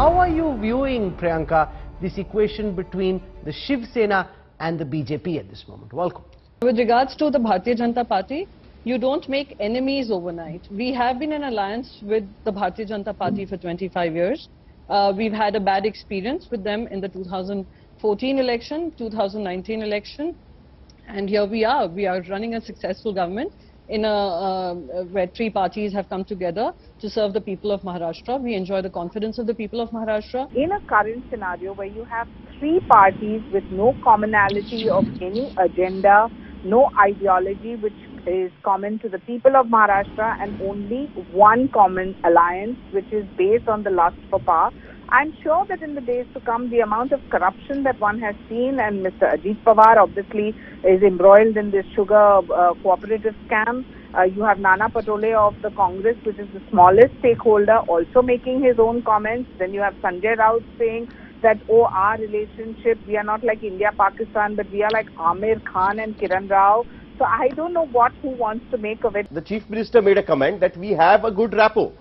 How are you viewing, Priyanka, this equation between the Shiv Sena and the BJP at this moment? Welcome. With regards to the Bharatiya Janata Party, you don't make enemies overnight. We have been in alliance with the Bharatiya Janata Party for 25 years. We've had a bad experience with them in the 2014 election, 2019 election, and here we are. We are running a successful government in where three parties have come together to serve the people of Maharashtra. We enjoy the confidence of the people of Maharashtra. In a current scenario where you have three parties with no commonality of any agenda, no ideology which is common to the people of Maharashtra, and only one common alliance which is based on the lust for power, I'm sure that in the days to come, the amount of corruption that one has seen, and Mr. Ajit Pawar obviously is embroiled in this sugar cooperative scam. You have Nana Patole of the Congress, which is the smallest stakeholder, also making his own comments. Then you have Sanjay Raut saying that, oh, our relationship, we are not like India-Pakistan, but we are like Amir Khan and Kiran Rao. So I don't know who wants to make of it. The Chief Minister made a comment that we have a good rapport.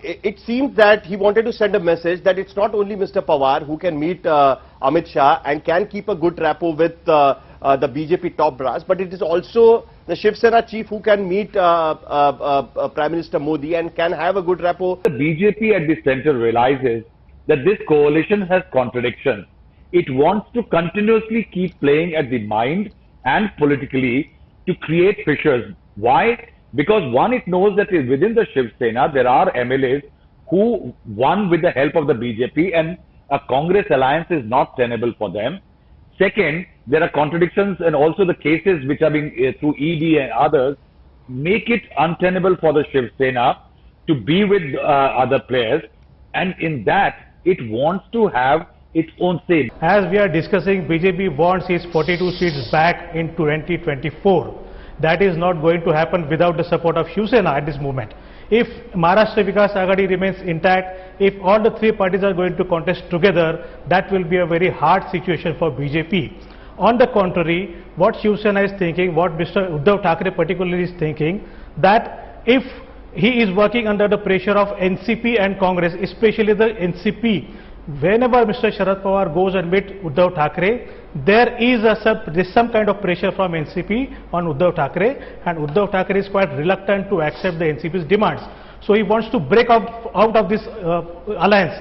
It seems that he wanted to send a message that it's not only Mr. Pawar who can meet Amit Shah and can keep a good rapport with the BJP top brass, but it is also the Shiv Sena chief who can meet Prime Minister Modi and can have a good rapport. The BJP at the center realizes that this coalition has contradictions. It wants to continuously keep playing at the mind and politically to create fissures. Why? Because one, it knows that within the Shiv Sena, there are MLAs who won with the help of the BJP, and a Congress alliance is not tenable for them. Second, there are contradictions, and also the cases which are being through ED and others make it untenable for the Shiv Sena to be with other players, and in that it wants to have its own say. As we are discussing, BJP wants its 42 seats back in 2024. That is not going to happen without the support of Shiv Sena at this moment. If Maharashtra Vikas Aghadi remains intact, if all the three parties are going to contest together, that will be a very hard situation for BJP. On the contrary, what Shiv Sena is thinking, what Mr. Uddhav Thackeray particularly is thinking, that if he is working under the pressure of NCP and Congress, especially the NCP, whenever Mr. Sharad Pawar goes and meets Uddhav Thackeray, there is some kind of pressure from NCP on Uddhav Thackeray, and Uddhav Thackeray is quite reluctant to accept the NCP's demands. So he wants to break out of this alliance.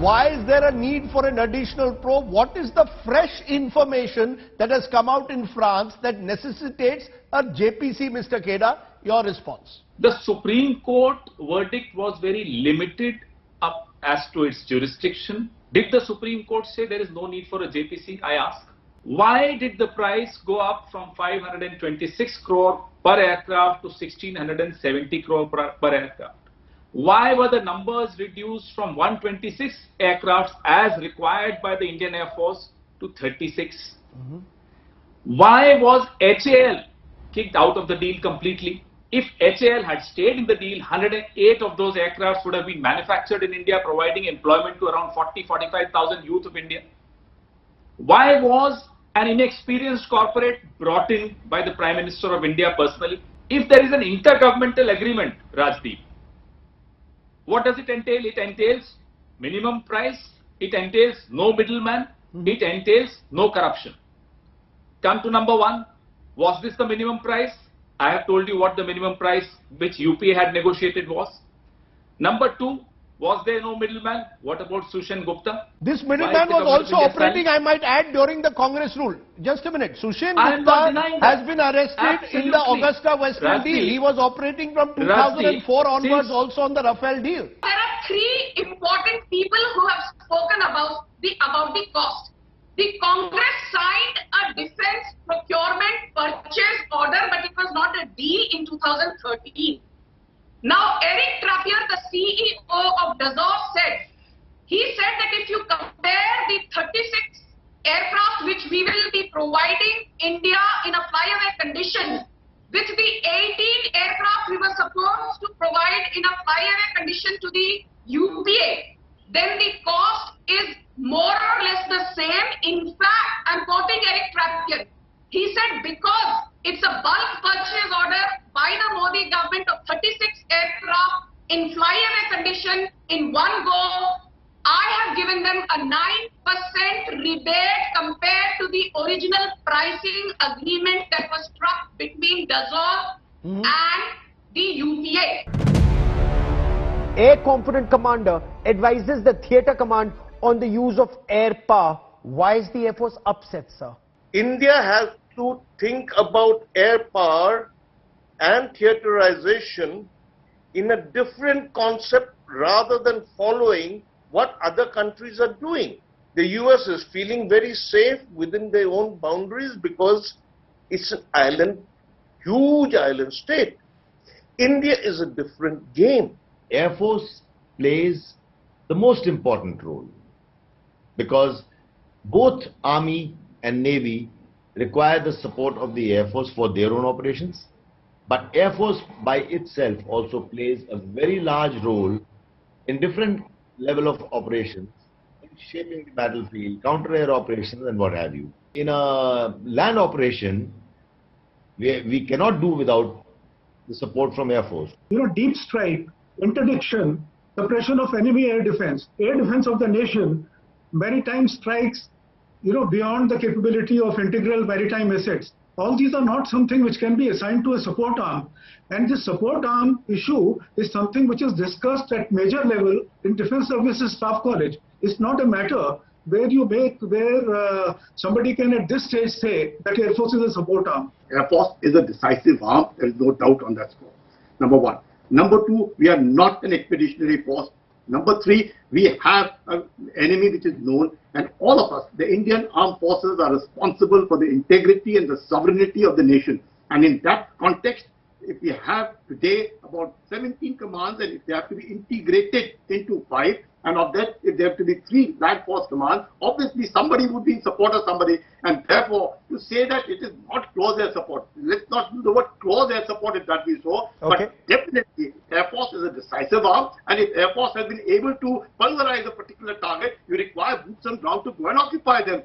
Why is there a need for an additional probe? What is the fresh information that has come out in France that necessitates a JPC, Mr. Kheda? Your response. The Supreme Court verdict was very limited up as to its jurisdiction. Did the Supreme Court say there is no need for a JPC? I ask. Why did the price go up from 526 crore per aircraft to 1670 crore per aircraft? Why were the numbers reduced from 126 aircrafts as required by the Indian Air Force to 36? Why was HAL kicked out of the deal completely? If HAL had stayed in the deal, 108 of those aircrafts would have been manufactured in India, providing employment to around 40-45,000 youth of India. Why was an inexperienced corporate brought in by the Prime Minister of India personally? If there is an intergovernmental agreement, Rajdeep, what does it entail? It entails minimum price, it entails no middleman, it entails no corruption. Come to number one, was this the minimum price? I have told you what the minimum price which UPA had negotiated was. Number two, was there no middleman? What about Sushen Gupta? This middleman was also operating, I might add, during the Congress rule. Just a minute. Sushen Gupta has been arrested in the Augusta Western deal. He was operating from 2004 onwards also on the Rafale deal. There are three important people who have spoken about the cost. The Congress signed a defense procurement purchase order, but it was not a deal in 2013. Now, Eric Trappier, the CEO of Dassault, said that if you compare the 36 aircraft which we will be providing India in a flyaway condition with the 18 aircraft we were supposed to provide in a flyaway condition to the UPA, then the cost is more or less the same. In fact, I'm quoting Eric Trappier. He said because it's a bulk purchase order by the Modi government of 36 aircraft in flyaway condition in one go, between Dassault and the UPA. Air Component Commander advises the Theatre Command on the use of air power. Why is the Air Force upset, sir? India has to think about air power and theaterization in a different concept rather than following what other countries are doing. The US is feeling very safe within their own boundaries because it's an island, huge island state. India is a different game. Air Force plays the most important role because both Army and Navy require the support of the Air Force for their own operations. But Air Force by itself also plays a very large role in different level of operations, in shaping the battlefield, counter-air operations and what have you. In a land operation, we cannot do without the support from Air Force. Deep strike, interdiction, suppression of enemy air defense of the nation, maritime strikes, beyond the capability of integral maritime assets. All these are not something which can be assigned to a support arm. And this support arm issue is something which is discussed at major level in Defense Services Staff College. It's not a matter where somebody can at this stage say that Air Force is a support arm. Air Force is a decisive arm, there is no doubt on that score. Number one. Number two, we are not an expeditionary force. Number three, we have an enemy which is known, and all of us, the Indian armed forces, are responsible for the integrity and the sovereignty of the nation. And in that context, if we have today about 17 commands, and if they have to be integrated into 5, and of that, if there have to be 3 land force commands, obviously somebody would be in support of somebody, and therefore to say that it is not close air support, let's not use the word close air support if that be so, but definitely Air Force is a decisive arm, and if Air Force has been able to pulverize a particular target, you require boots on ground to go and occupy them.